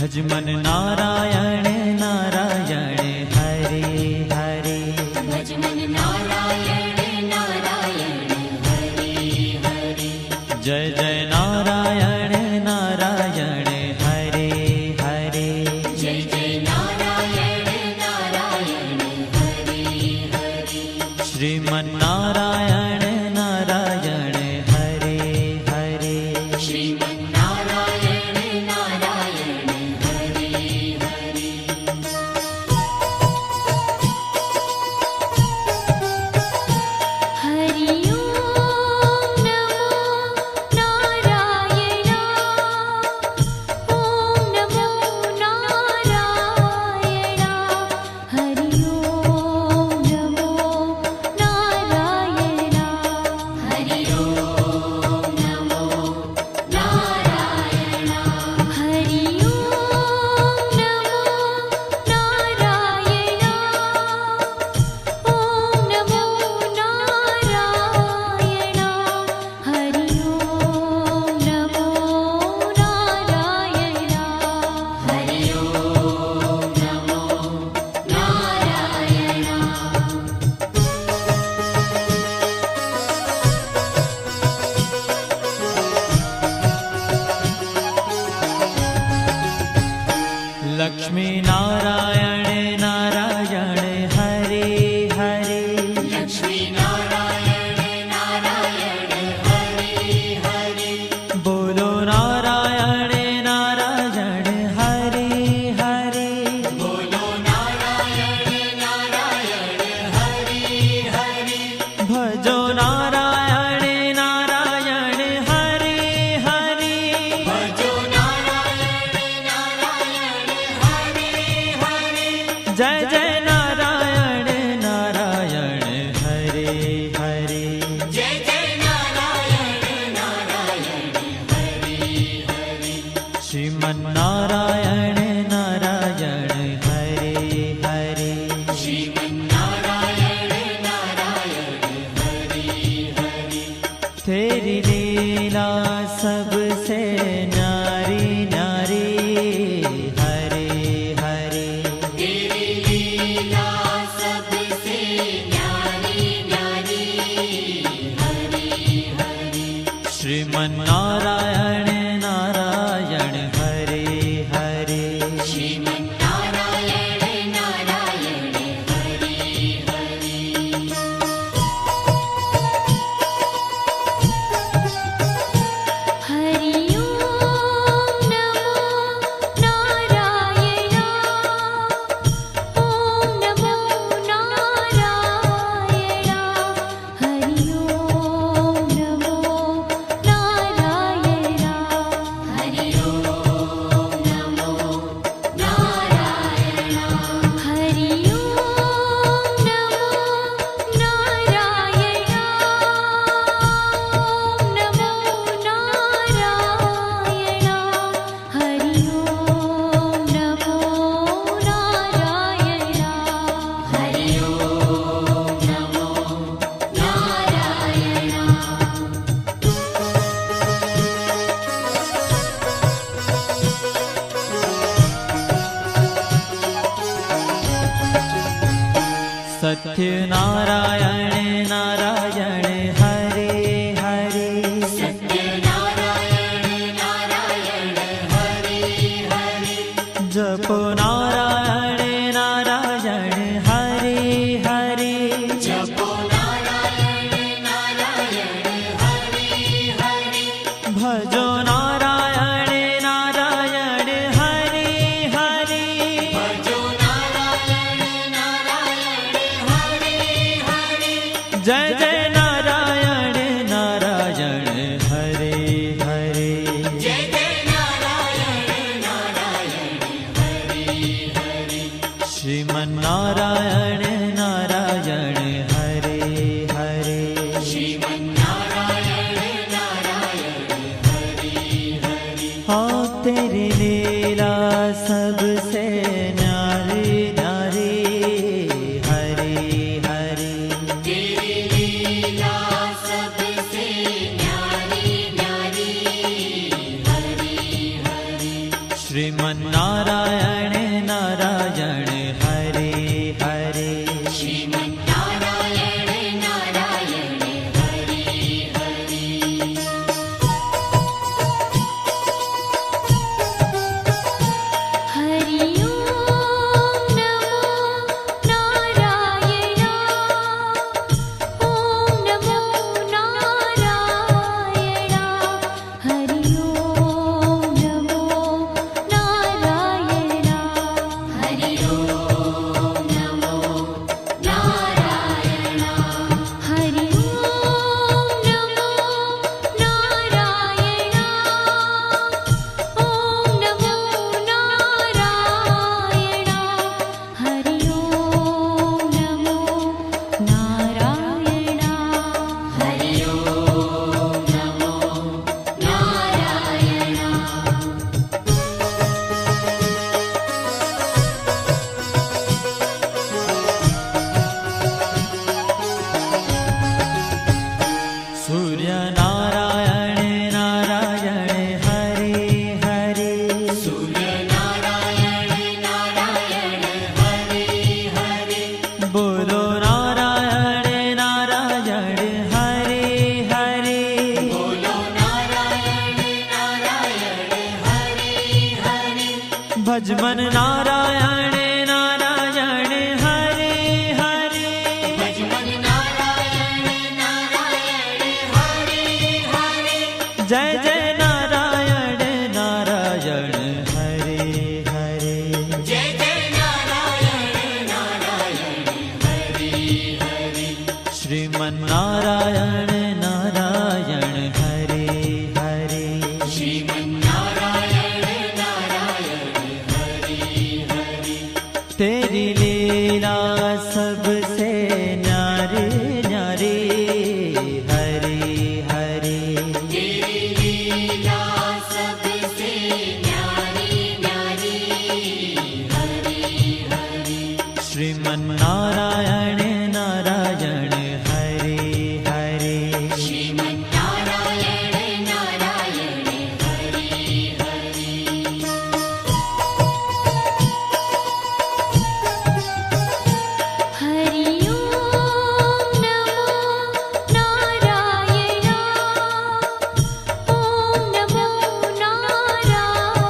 भज मन नारायण नारायण हरे हरे। भज मन नारायण नारायण हरे हरे। जय जय नारायण नारायण हरे हरे। जय जय नारायण नारायण हरे हरे। श्रीमन नारायण नारायण हरे हरे। श्रीमन नारायण नारायण हरे हरे। हरि ओम नमो नारायण। ओम नमो नारायण। हरि ओम नमो नारायण। हरि ओम नमो नारायण। हरि ओम नमो नारायण। ओम नमो नारायण। हरि ओम नमो नारायण। हरि ओम नमो नारायण। लक्ष्मी नारायण नारायण हरे हरे। लक्ष्मी नारायण नारायण हरे हरे। बोलो नारायण नारायण हरे हरे। बोलो नारायण नारायण हरे हरे। भजो नारायण नारायण हरे हरे। भजो नारायण नारायण हरे हरे। जय जय नारायण नारायण हरे हरे। जय जय नारायण नारायण हरे हरे। श्रीमन नारायण नारायण हरे हरे। श्रीमन नारायण नारायण हरे हरे। तेरी लीला सबसे न्यारी न्यारी हरे हरे। तेरी लीला सबसे न्यारी न्यारी हरे हरे। श्रीमन नारायण नारायण हरे हरे। श्रीमन नारायण नारायण हरे हरे। हरि ओम नमो नारायण। ओम नमो नारायण। हरि ओम नमो नारायण। हरि ओम नमो नारायण। हरि ओम नमो नारायण। ओम नमो नारायण। हरि ओम नमो नारायण। हरि ओम नमो सत्य नारायण नारायण हरे हरे। सत्य नारायण नारायण हरे हरे। जपो नारायण नारायण हरे हरे। जपो नारायण नारायण हरे हरे। भजो नारायण नारायण हरे हरे। भजो नारायण नारायण हरे हरे। जय जय नारायण नारायण हरे हरे। जय जय नारायण नारायण हरे हरे। श्रीमन नारायण नारायण हरे हरे। श्रीमन नारायण नारायण हरे हरे। हाँ तेरी लीला सबसे न्यारी न्यारी हरे हरे। तेरी लीला सबसे न्यारी न्यारी हरे हरे। श्रीमन्नारायण नारायण हरे हरे श्रीमन्नारायण नारायण हरि हरि हरि ओम नमो नारायण ओम नमो नारायण हरि ओम नमो नारायण हरि ओम नमो नारायण हरि ओम नमो नारायण ओम नमो नारायण हरि ओम नमो नारायण हरि ओम नमो नारायण सूर्य नारायण नारायण हरे हरे सूर्य नारायण नारायण हरि हरि बोलो नारायण नारायण हरे हरे बोलो नारायण नारायण हरि हरि भजमन नारायण नारायण हरे हरे भजमन नारायण नारायण हरि हरि जय जय नारायण नारायण हरे हरे जय जय नारायण नारायण हरि हरि श्रीमन्नारायण नारायण हरे हरे श्रीमन्नारायण नारायण हरि हरि तेरी लीला सबसे न्यारी न्यारी हरे हरे तेरी लीला सबसे न्यारी न्यारी हरि हरि श्रीमन्नारायण नारायण हरे हरे श्रीमन्नारायण नारायण हरि हरि हरि ओम नमो नारायण ओम नमो नारायण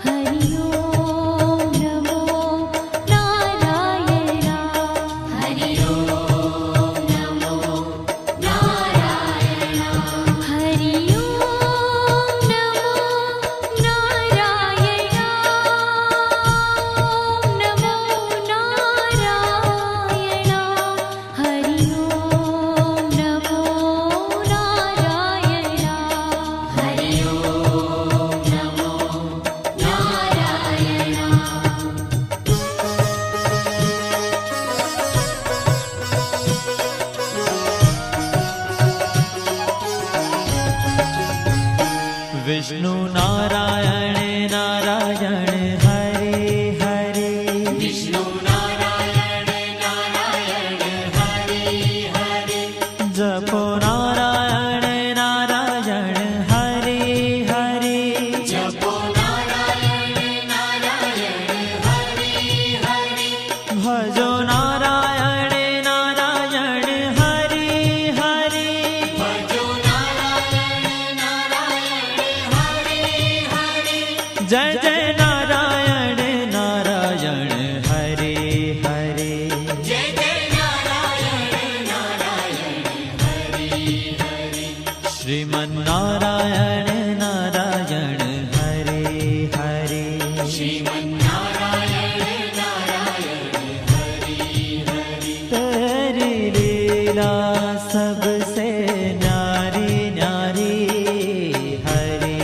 हरि ओम नमो नारायण हरि ओम नमो नारायण हरि ओम नमो नारायण ओम नमो नारायण हरि ओम नमो नारायण हरि ओम नमो नारायण विष्णु नारायण नारायण हरे हरे विष्णु नारायण नारायण हरि हरि जपो नारायण नारायण हरे हरे जपो नारायण नारायण हरि हरि भजो नारायण नारायण हरे हरे भजो नारायण नारायण हरि हरि जय जय नारायण नारायण हरे हरे जय जय नारायण नारायण हरि हरि श्रीमन्नारायण नारायण हरे हरे श्रीमन्नारायण नारायण हरि हरि तेरी लीला सबसे न्यारी न्यारी हरे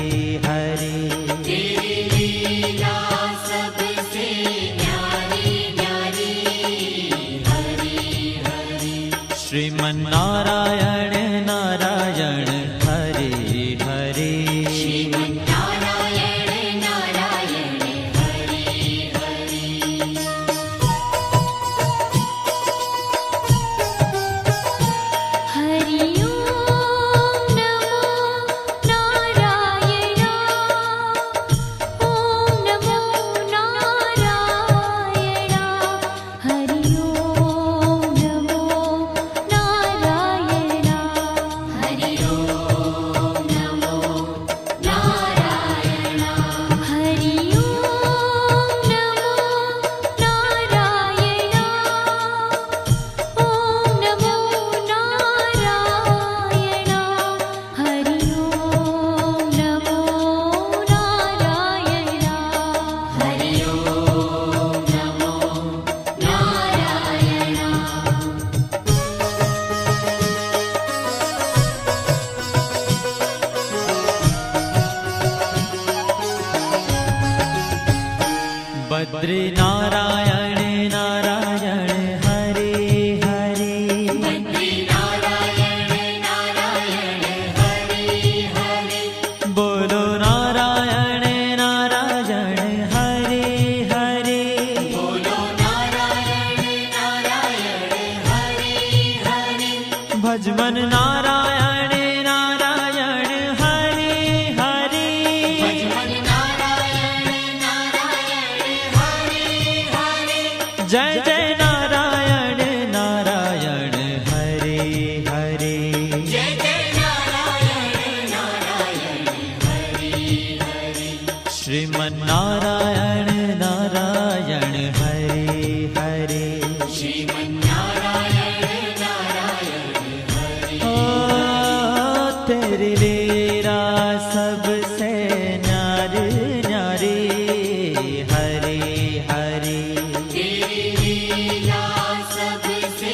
हरे तेरी लीला सबसे न्यारी न्यारी हरि हरि श्रीमन्नारायण नारायण हरे हरे बद्री नारायण नारायण हरे हरे बद्री नारायण नारायण हरे हरे बोलो नारायण नारायण हरे हरे बोलो नारायण नारायण हरे हरे भजमन नारायण नारायण हरे हरे भजमन नारायण नारायण हरे हरे जय जय नारायण नारायण हरे हरे जय जय नारायण नारायण हरे हरे श्रीमन नारायण नारायण हरे हरे श्रीमन्नारायण नारायण हरे ओ तेरी लीला सबसे न्यारी न्यारी हरे हरे तेरी लीला सबसे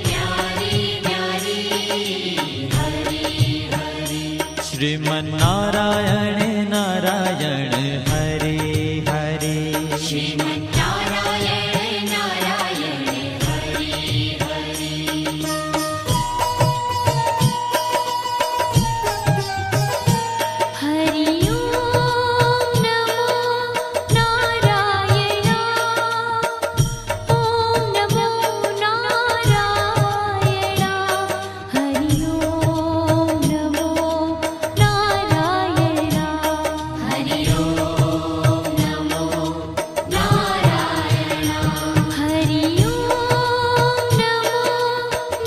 न्यारी न्यारी हरे हरे श्रीमन नारायण नारायण हरे हरे श्रीमन्नारायण नारायण हरे हरे हरि ओम नमो नारायण ओम नमो नारायण हरि ओम नमो नारायण हरि ओम नमो नारायण हरि ओम नमो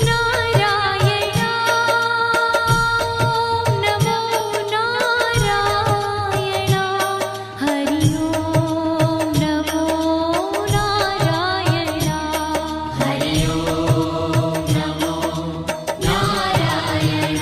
नारायण ओम नमो नारायण हरि ओम नमो नारायण हरि ओम नमो नारायण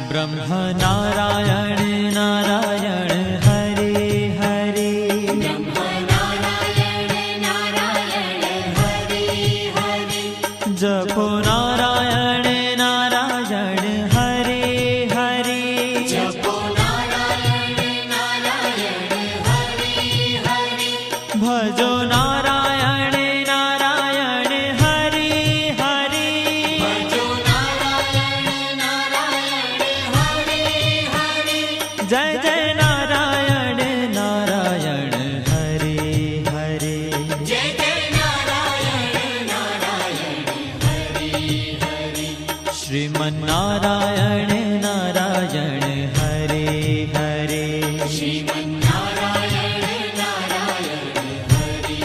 ब्रह्म नारायण नारायण हरे हरे ब्रह्म नारायण नारायण हरे हरे जपो नारायण नारायण हरे हरे जपो नारायण नारायण हरे हरे भजो नारायण नारायण हरे हरे भजो नारायण नारायण हरे हरे जय जय नारायण नारायण हरे हरे जय जय नारायण नारायण हरे हरे श्रीमन नारायण नारायण हरे हरे श्रीमन्नारायण नारायण हरे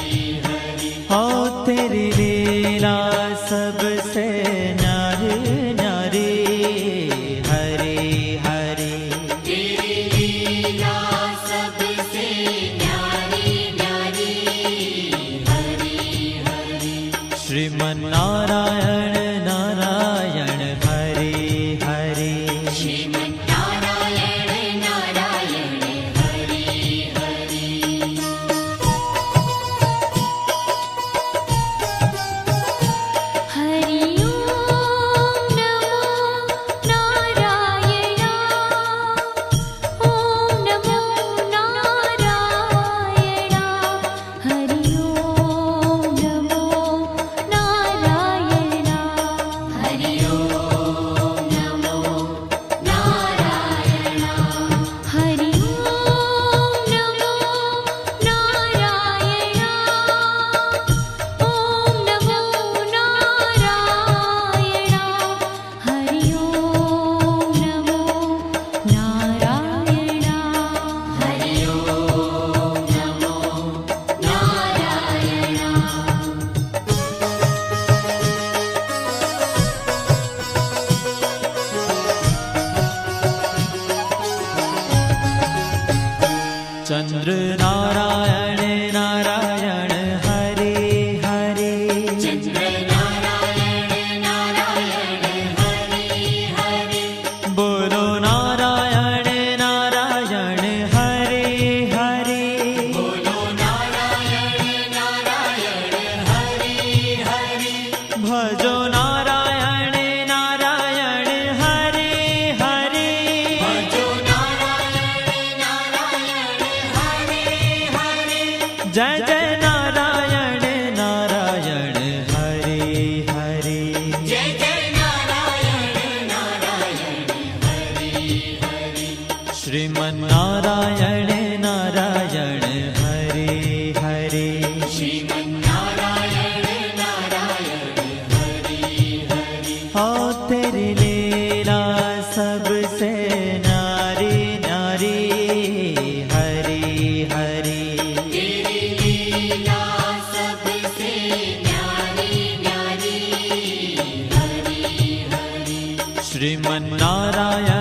जय जय नारायण नारायण हरे हरे जय जय नारायण नारायण हरि हरि श्रीमन् नारायण नारायण हरे हरे श्रीमन्नारायण नारायण हरि हरि हो तेरी लीला सबसे न्यारी न्यारी हरी हरी तेरी लीला सबसे न्यारी न्यारी हरि हरि श्रीमन् नारायण